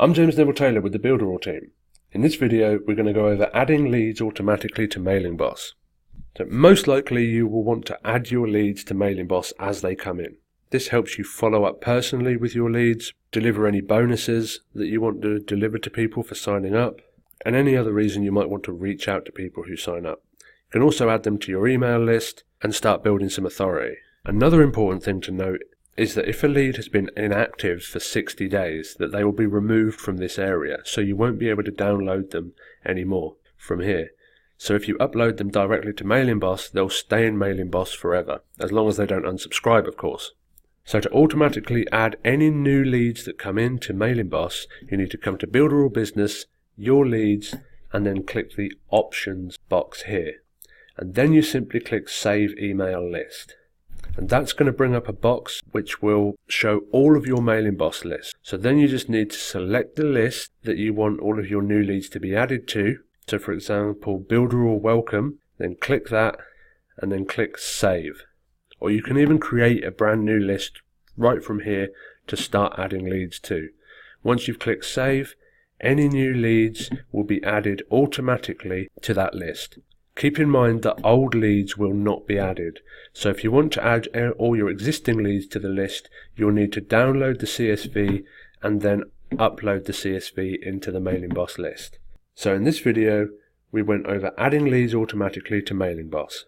I'm James Neville Taylor with the Builderall team. In this video, we're going to go over adding leads automatically to Mailing Boss. So most likely you will want to add your leads to Mailing Boss as they come in. This helps you follow up personally with your leads, deliver any bonuses that you want to deliver to people for signing up, and any other reason you might want to reach out to people who sign up. You can also add them to your email list and start building some authority. Another important thing to note is that if a lead has been inactive for 60 days, that they will be removed from this area, so you won't be able to download them anymore from here. So if you upload them directly to Mailing Boss, they'll stay in Mailing Boss forever, as long as they don't unsubscribe, of course. So to automatically add any new leads that come in to Mailing Boss, you need to come to Builderall Business, Your Leads, and then click the Options box here. And then you simply click Save Email List. And that's going to bring up a box which will show all of your Mailing Boss lists. So then you just need to select the list that you want all of your new leads to be added to. So for example, Builderall Welcome, then click that and then click Save. Or you can even create a brand new list right from here to start adding leads to. Once you've clicked Save, any new leads will be added automatically to that list. Keep in mind that old leads will not be added. So if you want to add all your existing leads to the list, you'll need to download the CSV and then upload the CSV into the Mailing Boss list. So in this video, we went over adding leads automatically to Mailing Boss.